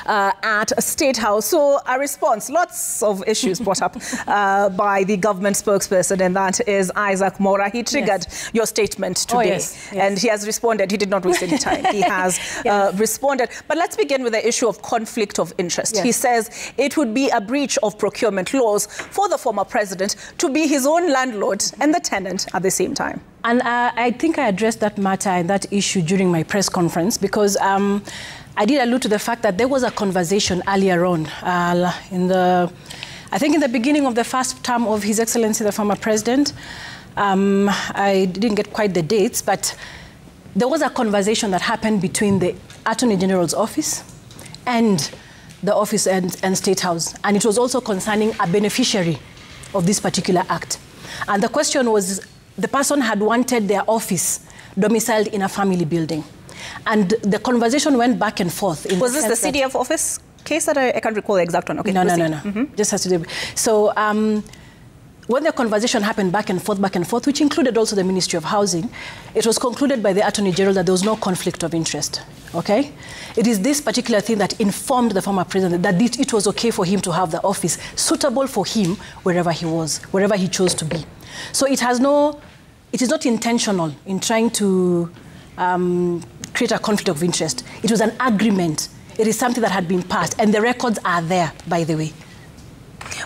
at State House. So a response, lots of issues brought up by the government spokesperson, and that is Isaac Mora. He triggered your statement today, and he has responded. He did not waste any time. He has responded. But let's begin with the issue of conflict of interest. He says it would be a breach of procurement laws for the former president to be his own landlord and the tenant at the same time. And I think I addressed that matter and that issue during my press conference, because I did allude to the fact that there was a conversation earlier on I think in the beginning of the first term of His Excellency, the former president. I didn't get quite the dates, but there was a conversation that happened between the Attorney General's office and the office and State House. And it was also concerning a beneficiary of this particular act. And the question was, the person had wanted their office domiciled in a family building. And the conversation went back and forth. Was this the CDF office case that I can't recall the exact one? Okay, no. Just has to do. So when the conversation happened back and forth, which included also the Ministry of Housing, it was concluded by the Attorney General that there was no conflict of interest. Okay? It is this particular thing that informed the former president that it was okay for him to have the office suitable for him wherever he was, wherever he chose to be. So it is not intentional in trying to create a conflict of interest. It was an agreement. It is something that had been passed, and the records are there, by the way.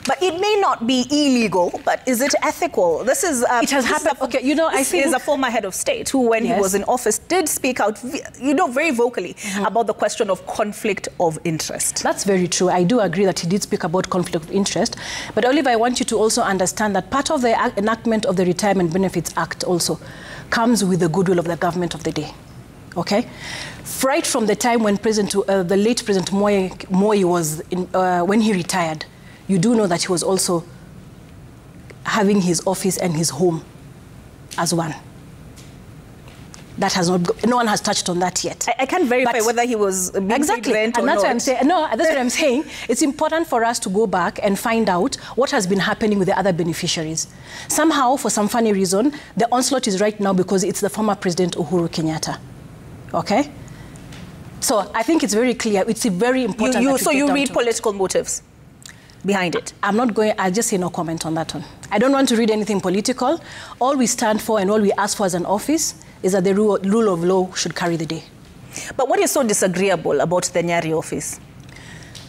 But it may not be illegal, but is it ethical? This is... it has happened. Okay, you know, I think... is a former head of state who, when he was in office, did speak out, you know, very vocally about the question of conflict of interest. That's very true. I do agree that he did speak about conflict of interest. But, Olive, I want you to also understand that part of the enactment of the Retirement Benefits Act also comes with the goodwill of the government of the day. Okay? Right from the time when the late President Moi was when he retired, you do know that he was also having his office and his home as one. That has not, no one has touched on that yet. I can't verify whether he was being exactly, rent or and that's not. what I'm saying. No, that's what I'm saying. It's important for us to go back and find out what has been happening with the other beneficiaries. Somehow, for some funny reason, the onslaught is right now because it's the former President Uhuru Kenyatta. Okay? So I think it's very clear. It's very important. So you read political motives behind it? I'll just say no comment on that one. I don't want to read anything political. All we stand for and all we ask for as an office is that the rule of law should carry the day. But what is so disagreeable about the Nyari office?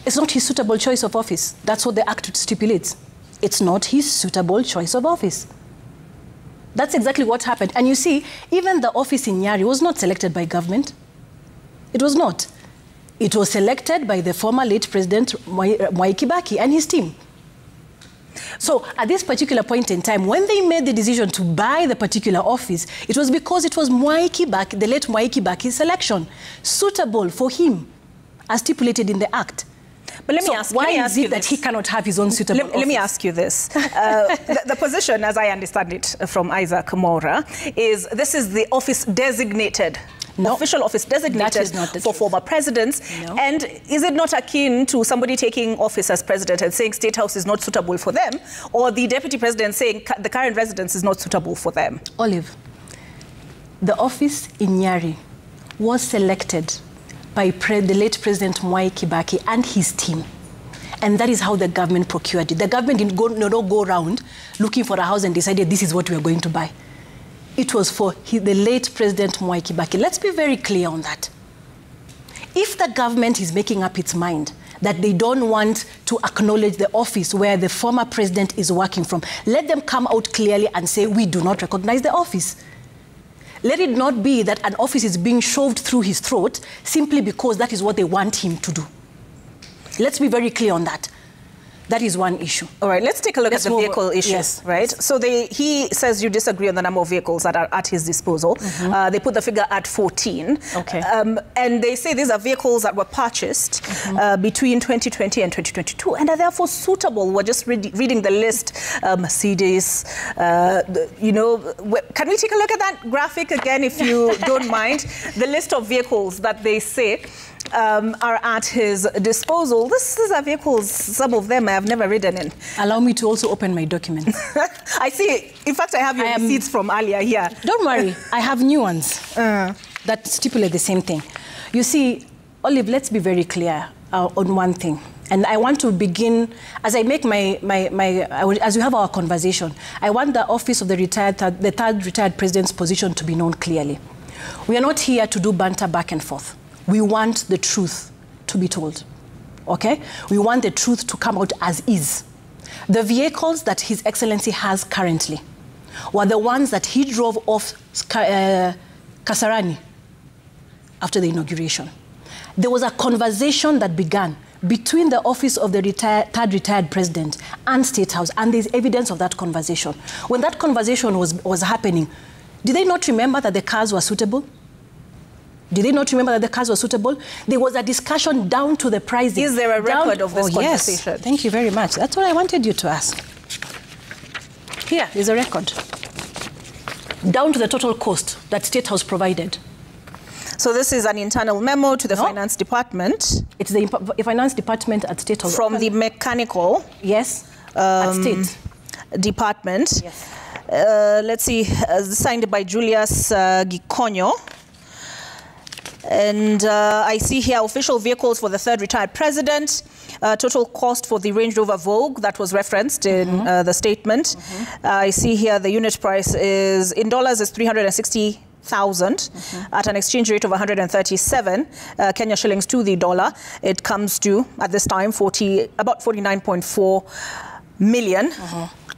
It's not his suitable choice of office. That's what the Act stipulates. It's not his suitable choice of office. That's exactly what happened. And you see, even the office in Nyari was not selected by government. It was not. It was selected by the former late President Mwai Kibaki and his team. So at this particular point in time, when they made the decision to buy the particular office, it was because it was Mwai Kibaki, the late Mwai Kibaki's selection, suitable for him, as stipulated in the Act. But let me ask why is it that he cannot have his own suitable office? Let me ask you this. The position, as I understand it from Isaac Mora, is this is the office designated. No. Official office designated for former presidents. No. And is it not akin to somebody taking office as president and saying State House is not suitable for them, or the deputy president saying the current residence is not suitable for them? Olive, the office in Nyari was selected by the late President Mwai Kibaki and his team. And that is how the government procured it. The government didn't go around looking for a house and decided this is what we are going to buy. It was for the late President Mwai Kibaki. Let's be very clear on that. If the government is making up its mind that they don't want to acknowledge the office where the former president is working from, let them come out clearly and say, we do not recognize the office. Let it not be that an office is being shoved through his throat simply because that is what they want him to do. Let's be very clear on that. That is one issue. All right, let's take a look at the vehicle issue, right? So he says you disagree on the number of vehicles that are at his disposal. They put the figure at 14. Okay. And they say these are vehicles that were purchased between 2020 and 2022 and are therefore suitable. We're just reading the list. Mercedes, you know, can we take a look at that graphic again, if you don't mind? The list of vehicles that they say are at his disposal. These are vehicles, some of them I have never ridden in. Allow me to also open my documents. I see. In fact, I have your receipts from earlier here. Don't worry. I have new ones that stipulate the same thing. You see, Olive, let's be very clear on one thing. And I want to begin, as I make as we have our conversation, I want the office of the third retired president's position to be known clearly. We are not here to do banter back and forth. We want the truth to be told, okay? We want the truth to come out as is. The vehicles that His Excellency has currently were the ones that he drove off Kasarani after the inauguration. There was a conversation that began between the office of the third retired president and State House, and there's evidence of that conversation. When that conversation was happening, did they not remember that the cars were suitable? Did they not remember that the cars were suitable? There was a discussion down to the pricing. Is there a record of this conversation? Yes. Thank you very much. That's what I wanted you to ask. Here is a record. Down to the total cost that State House provided. So this is an internal memo to the Finance Department. It's the Finance Department at State House. From the mechanical. Yes, at State Department. Yes. Let's see, signed by Julius Gikonyo. And I see here official vehicles for the third retired president. Total cost for the Range Rover Vogue that was referenced in the statement. I see here the unit price is in dollars is 360,000 at an exchange rate of 137 Kenya shillings to the dollar. It comes to at this time about 49.4 million.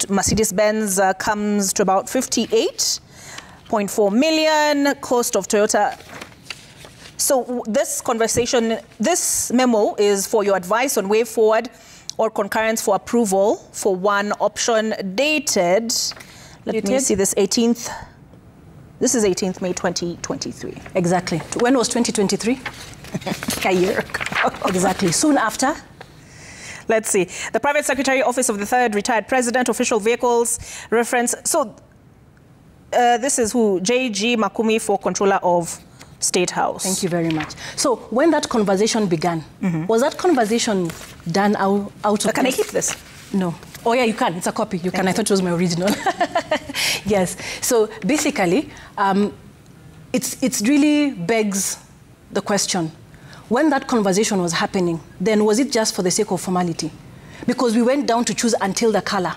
Mercedes-Benz comes to about 58.4 million. Cost of Toyota. So this conversation, this memo is for your advice on way forward or concurrence for approval for one option dated, let me see this, 18th. This is 18th May 2023. Exactly. When was 2023? A year ago. Exactly. Soon after. Let's see. The Private Secretary, Office of the Third Retired President, Official Vehicles, reference. So this is who? J.G. Makumi for Controller of State House. Thank you very much. So when that conversation began, was that conversation done out of... Can I keep this? No. Oh yeah, you can. It's a copy. You can. I thought it was my original. Yes. So basically, it really begs the question. When that conversation was happening, then was it just for the sake of formality? Because we went down to choose until the color.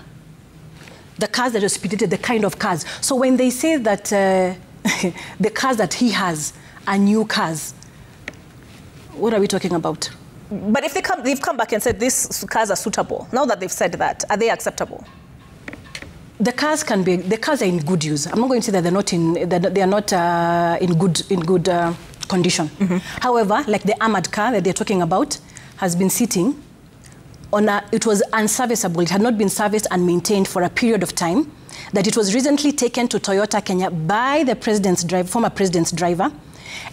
The cars that are stipulated, the kind of cars. So when they say that the cars that he has are new cars, what are we talking about? But if they've come back and said these cars are suitable. Now that they've said that, are they acceptable? The cars are in good use. I'm not going to say that they're not in good condition. However, like the armored car that they're talking about has been sitting on it was unserviceable. It had not been serviced and maintained for a period of time. That it was recently taken to Toyota Kenya by the former president's driver.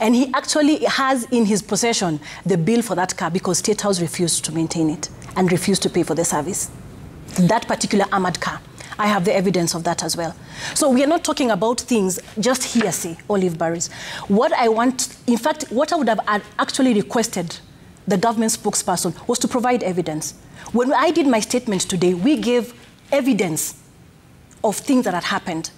And he actually has in his possession the bill for that car because State House refused to maintain it and refused to pay for the service. That particular armored car. I have the evidence of that as well. So we are not talking about things just hearsay, Olive Barris. What I want, in fact, what I would have actually requested the government spokesperson was to provide evidence. When I did my statement today, we gave evidence of things that had happened.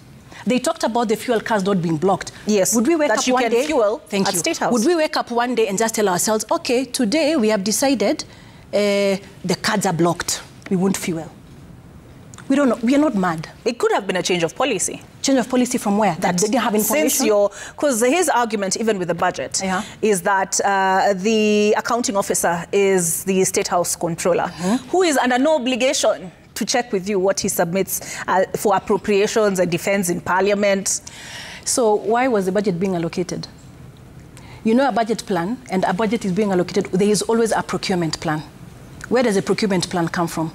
They talked about the fuel cars not being blocked. Yes. Would we wake up one day? Fuel at State House. Would we wake up one day and just tell ourselves, okay, today we have decided the cards are blocked. We won't fuel. We don't know. We are not mad. It could have been a change of policy. Change of policy from where? That they didn't have information? Because his argument, even with the budget, is that the accounting officer is the State House controller, who is under no obligation to check with you what he submits for appropriations and defense in Parliament. So why was the budget being allocated? You know, a budget plan and a budget is being allocated, there is always a procurement plan. Where does a procurement plan come from?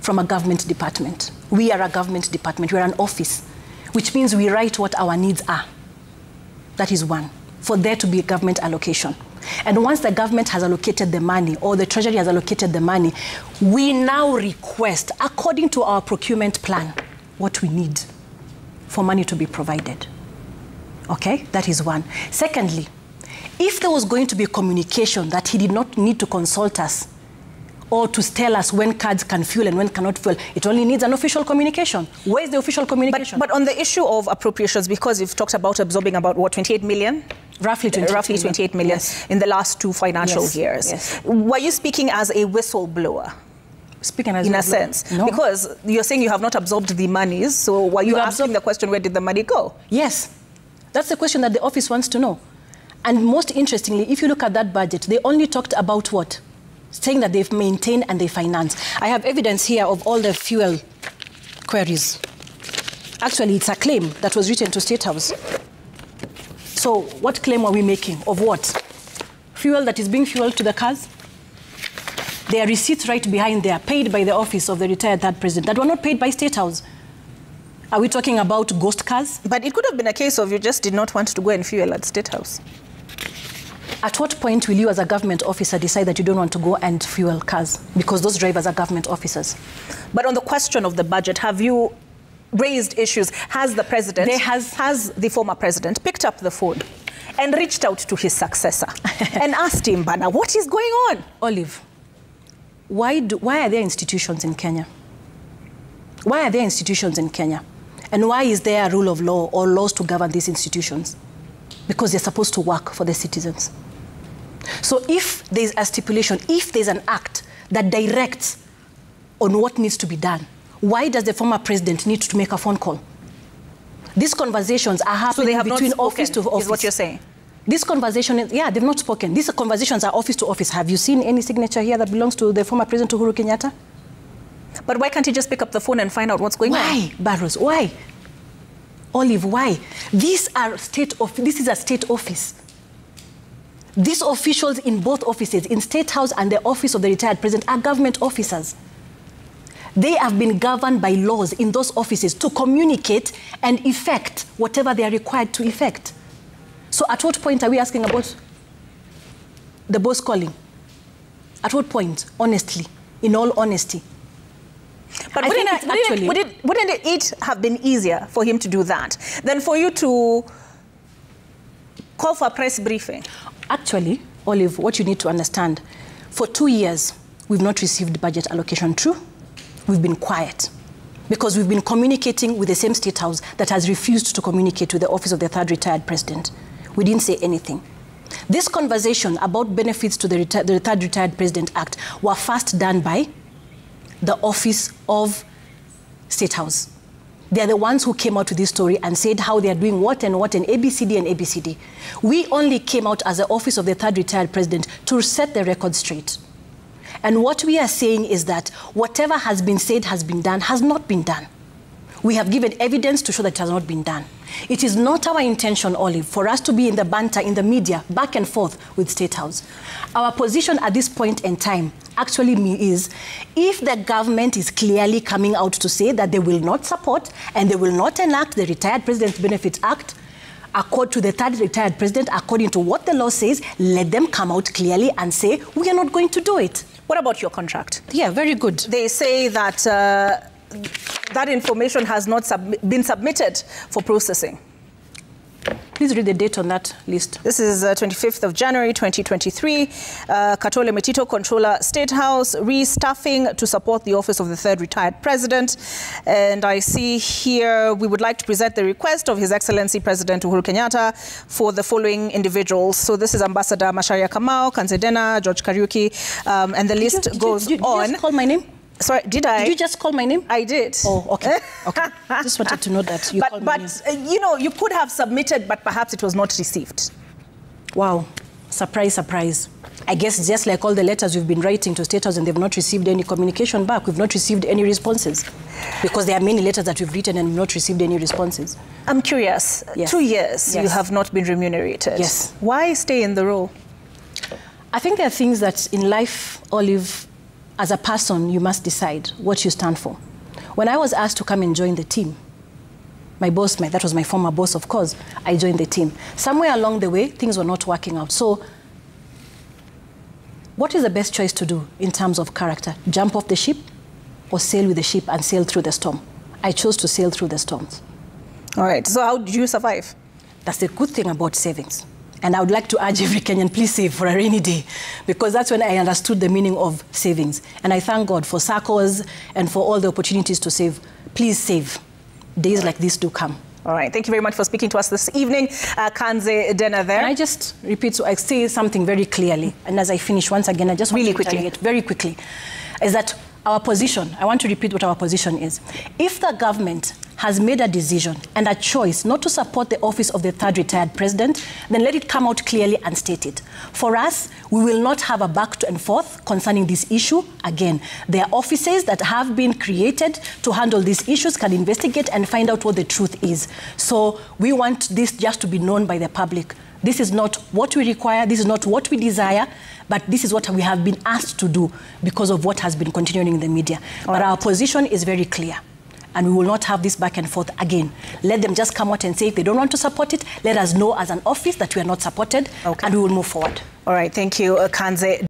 From a government department. We are a government department. We are an office, which means we write what our needs are. That is one, for there to be a government allocation. And once the government has allocated the money or the Treasury has allocated the money, we now request, according to our procurement plan, what we need for money to be provided. Okay, that is one. Secondly, if there was going to be communication that he did not need to consult us or to tell us when cards can fuel and when cannot fuel, it only needs an official communication. Where is the official communication? But on the issue of appropriations, because you've talked about absorbing about, what, 28 million Roughly 28 million in the last 2 financial years. Were you speaking as a whistleblower? Speaking as in a sense? No. Because you're saying you have not absorbed the monies, so were you asking the question, where did the money go? Yes. That's the question that the office wants to know. And most interestingly, if you look at that budget, they only talked about what? Saying that they've maintained and they finance. I have evidence here of all the fuel queries. Actually, it's a claim that was written to State House. So what claim are we making? Of what? Fuel that is being fueled to the cars? There are receipts right behind there, paid by the office of the retired third president, that were not paid by State House. Are we talking about ghost cars? But it could have been a case of you just did not want to go and fuel at State House. At what point will you as a government officer decide that you don't want to go and fuel cars? Because those drivers are government officers. But on the question of the budget, have you raised issues? Has the president, has the former president picked up the phone and reached out to his successor and asked him, Bana, what is going on? Olive, why are there institutions in Kenya? Why are there institutions in Kenya? And why is there a rule of law or laws to govern these institutions? Because they're supposed to work for the citizens. So if there's a stipulation, if there's an act that directs on what needs to be done, why does the former president need to make a phone call? These conversations are happening between office to office. Is what you're saying? This conversation, they've not spoken. These conversations are office to office. Have you seen any signature here that belongs to the former president Uhuru Kenyatta? But why can't he just pick up the phone and find out what's going on? Why, Barrows? Why? Olive, why? This is a state office. These officials in both offices, in State House and the office of the retired president, are government officers. They have been governed by laws in those offices to communicate and effect whatever they are required to effect. So at what point are we asking about the boss calling? At what point, honestly, in all honesty? But wouldn't it have been easier for him to do that than for you to call for a press briefing? Actually, Olive, what you need to understand, for 2 years, we've not received budget allocation. True? We've been quiet because we've been communicating with the same State House that has refused to communicate with the office of the third retired president. We didn't say anything. This conversation about benefits to the third retired president act were first done by the office of State House. They're the ones who came out with this story and said how they are doing what and what and ABCD and ABCD. We only came out as the office of the third retired president to set the record straight. And what we are saying is that whatever has been said has been done, has not been done. We have given evidence to show that it has not been done. It is not our intention, Olive, for us to be in the banter, in the media, back and forth with State House. Our position at this point in time actually is, if the government is clearly coming out to say that they will not support and they will not enact the Retired President's Benefits Act, according to the third retired president, according to what the law says, let them come out clearly and say, we are not going to do it. What about your contract? Yeah, very good. They say that that information has not been submitted for processing. Please read the date on that list. This is 25th of January, 2023. Katole Metito, Controller, State House, restaffing to support the office of the third retired president. And I see here, we would like to present the request of His Excellency President Uhuru Kenyatta for the following individuals. So this is Ambassador Macharia Kamau, Kanze Dena, George Kariuki, and the list goes on. Did you just call my name? Sorry, did I? Did you just call my name? I did. Oh, okay. Okay. Just wanted to know that you called my name. But you know, you could have submitted, but perhaps it was not received. Wow. Surprise, surprise. I guess just like all the letters we've been writing to State House and they've not received any communication back. We've not received any responses. Because there are many letters that we've written and we've not received any responses. I'm curious. Yes. 2 years you have not been remunerated. Yes. Why stay in the role? I think there are things that in life, Olive, as a person, you must decide what you stand for. When I was asked to come and join the team, my boss, that was my former boss, of course, I joined the team. Somewhere along the way, things were not working out. So what is the best choice to do in terms of character? Jump off the ship or sail with the ship and sail through the storm? I chose to sail through the storms. All right. So how did you survive? That's the good thing about savings. And I would like to urge every Kenyan, please save for a rainy day, because that's when I understood the meaning of savings. And I thank God for SACCOs and for all the opportunities to save. Please save. Days like this do come. All right. Thank you very much for speaking to us this evening. Kanze Dena there. Can I just repeat, so I say something very clearly, and as I finish, once again, I just want to retaliate very quickly, is that our position, I want to repeat what our position is. If the government has made a decision and a choice not to support the office of the third retired president, then let it come out clearly and state it. For us, we will not have a back and forth concerning this issue. Again, there are offices that have been created to handle these issues, can investigate and find out what the truth is. So we want this just to be known by the public. This is not what we require, this is not what we desire, but this is what we have been asked to do because of what has been continuing in the media. But our position is very clear. And we will not have this back and forth again. Let them just come out and say if they don't want to support it, let us know as an office that we are not supported, and we will move forward. All right, thank you, Kanze.